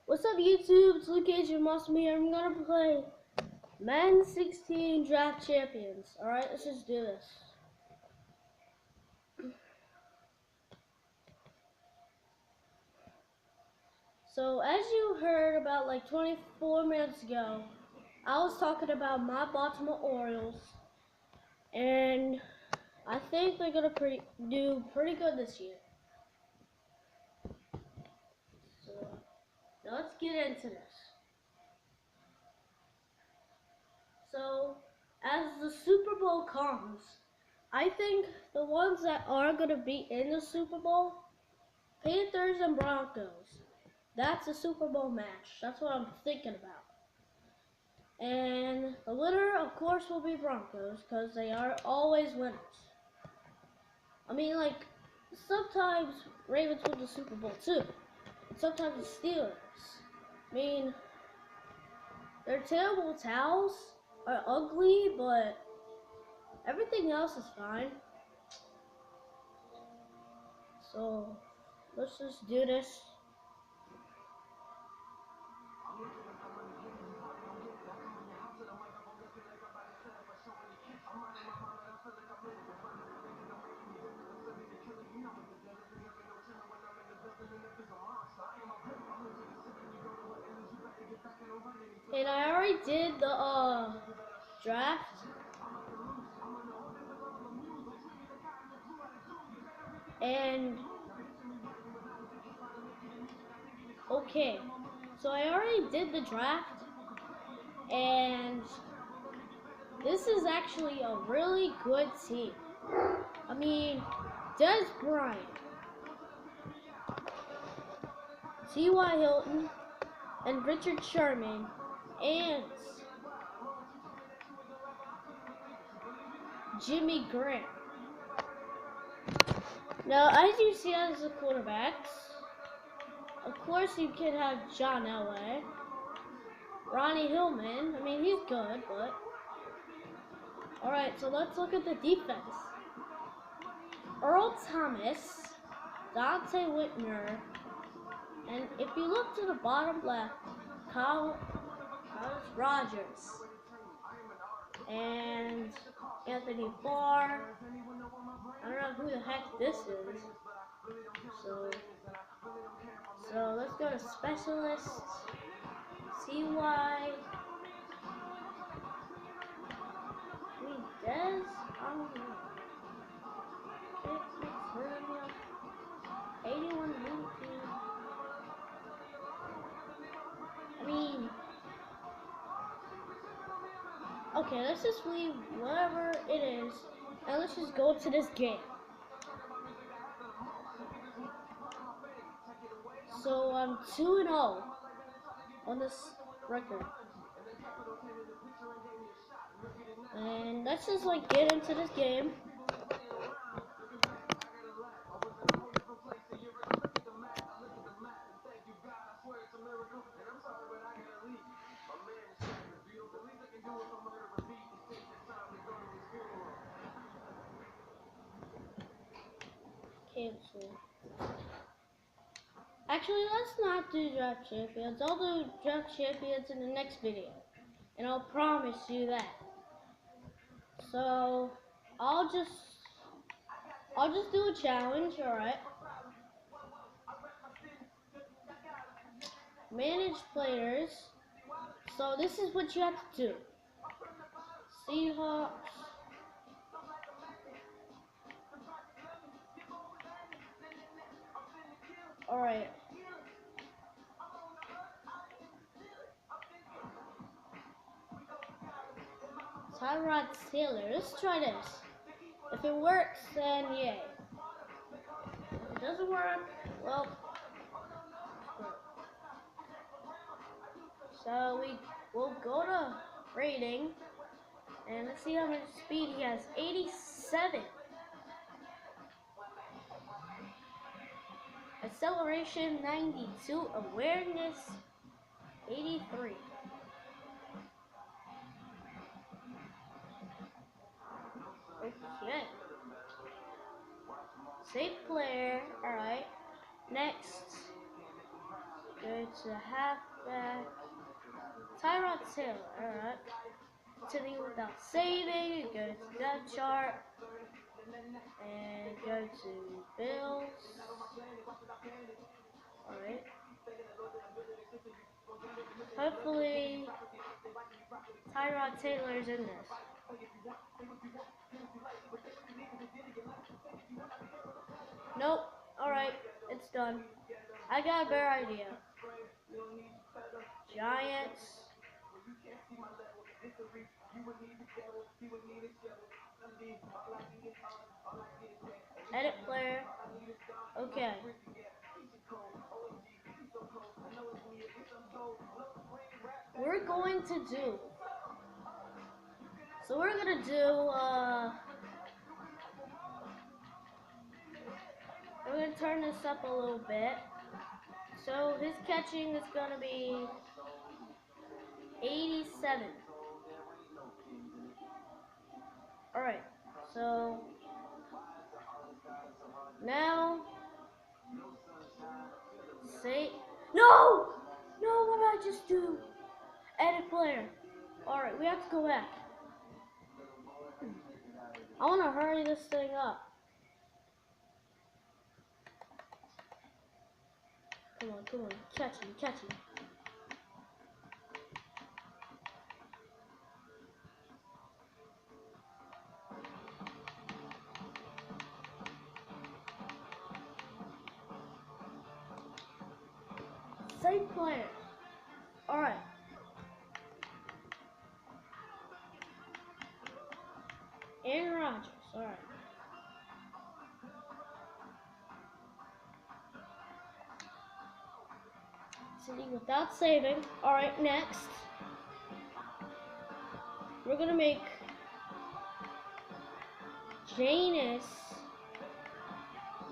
What's up, YouTube? It's Luke Agent Muscle here. I'm gonna play Men 16 Draft Champions. Alright, let's just do this. So, as you heard about like 24 minutes ago, I was talking about my Baltimore Orioles, and I think they're gonna do pretty good this year. So, now let's get into this. So, as the Super Bowl comes, I think the ones that are gonna be in the Super Bowl, Panthers and Broncos. That's a Super Bowl match. That's what I'm thinking about. And the winner, of course, will be Broncos because they are always winners. I mean, like, sometimes Ravens win the Super Bowl too. Sometimes the Steelers. I mean, their terrible towels are ugly, but everything else is fine. So, let's just do this. And I already did the draft. And okay, so I already did the draft, and this is actually a really good team. I mean, Des Bryant, T.Y. Hilton, and Richard Sherman, and Jimmy Graham. Now, as you see as the quarterbacks, of course you can have John Elway, Ronnie Hillman. I mean, he's good, but alright, so let's look at the defense. Earl Thomas, Dante Whitmer, and if you look to the bottom left, Aaran Rodgers, and Anthony Barr. I don't know who the heck this is. So let's go to specialists. CY. Des? I don't know. 81 I mean, okay, let's just leave whatever it is, and let's just go to this game. So I'm 2-0 on this record. And let's just like get into this game. Cancel. Actually, let's not do draft champions. I'll do draft champions in the next video, and I'll promise you that. So I'll just do a challenge, alright? Manage players. So this is what you have to do. Seahawks. Alright. Tyrod Taylor. Let's try this. If it works, then yay. If it doesn't work, well. So we'll go to rating, and let's see how much speed he has. 87. Acceleration 92. Awareness 83. Okay. Safe player. Alright. Next Go to halfback. Tyrod Taylor. Alright. Continue without saving. Go to depth chart. And go to Bills. Alright. Hopefully Tyrod Taylor's in this. Nope. Alright, it's done. I got a better idea. Giants. Edit player. Okay. We're going to do. So we're gonna do. We're gonna turn this up a little bit. So his catching is gonna be 87. Alright, so now say no! No, what did I just do? Edit player. Alright, we have to go back. I wanna hurry this thing up. Come on, catch him. Same player. Alright. Aaran Rodgers. Alright. Sitting without saving. Alright, next. We're gonna make Janis.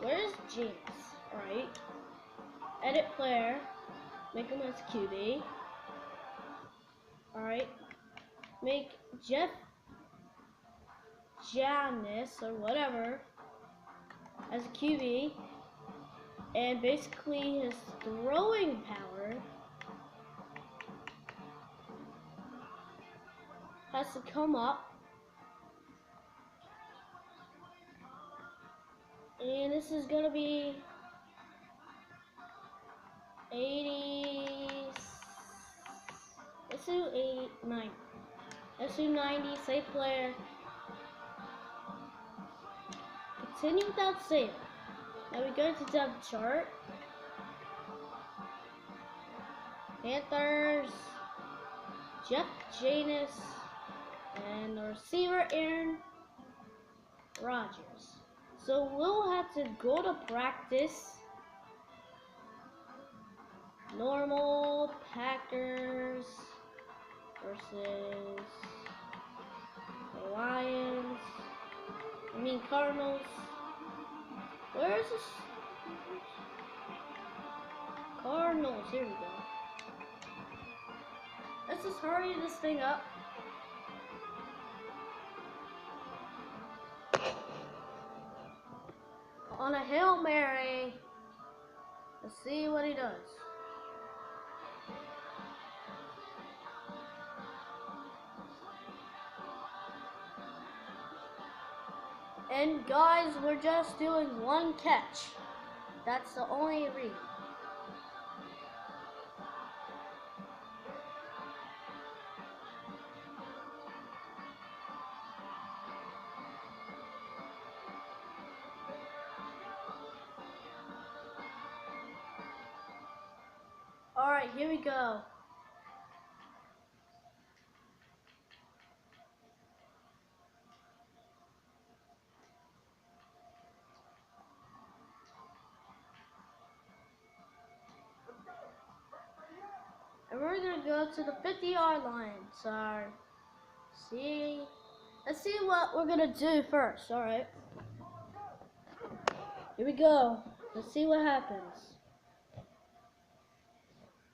Where's Janis? Alright. Edit player. Make him as QB. Alright. Make Jeff Janis or whatever as a QB. And basically his throwing power has to come up. And this is gonna be 80. Let's do 90. Let's do 90. Save player. Continue without save. Now we go to depth chart. Panthers. Jeff Janis. And the receiver Aaran Rodgers. So we'll have to go to practice. Normal Packers versus the Lions. Cardinals. Where is this? Cardinals. Here we go. Let's just hurry this thing up. On a Hail Mary. Let's see what he does. And guys, we're just doing one catch. That's the only reason. Alright, here we go. And we're gonna go to the 50-yard line. Sorry. Let's see what we're gonna do first. Alright. Here we go. Let's see what happens.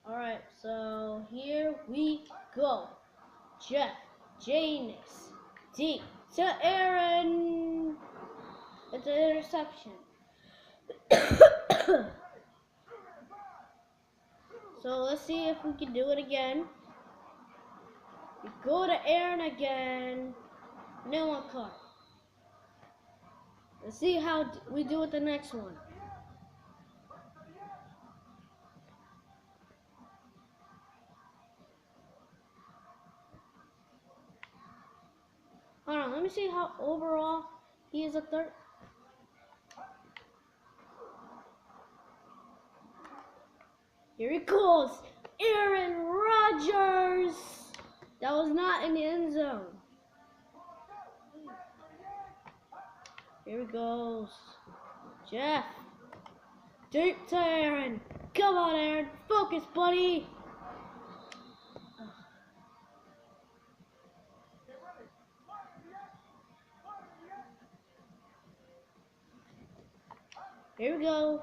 Alright, so here we go. Jeff Janis deep to Aaron. It's an interception. So let's see if we can do it again. We go to Aaron again. No one caught. Let's see how we do with the next one. Hold on, let me see how overall he is a third. Here he goes, Aaran Rodgers. That was not in the end zone. Here he goes, Jeff. Deep to Aaron. Come on, Aaron. Focus, buddy. Here we go.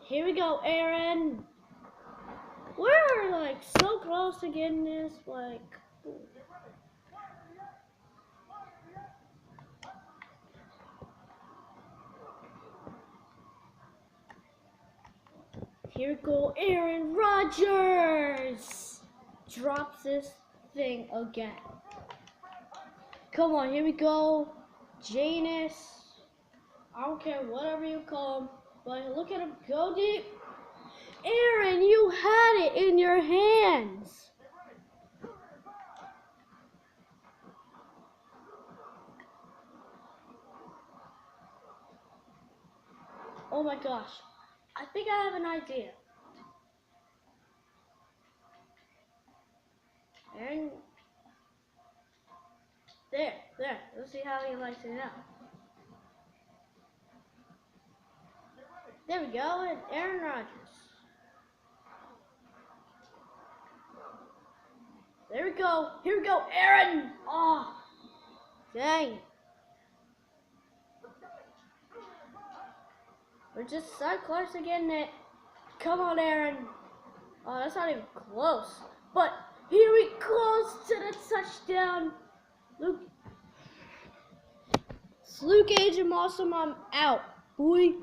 Here we go, Aaron. We're like so close to getting this. Like, here we go, Aaran Rodgers. Drops this thing again. Come on, here we go. Janus. I don't care whatever you call him, but look at him go deep. Aaron, you had it in your hands. Oh my gosh. I think I have an idea. And there. Let's see how he likes it now. There we go, and Aaran Rodgers. There we go. Here we go, Aaron. Oh, dang it. We're just so close to getting it. Come on, Aaron. Oh, that's not even close. But here he goes to the touchdown. Luke Age and Awesome, I'm out, boy.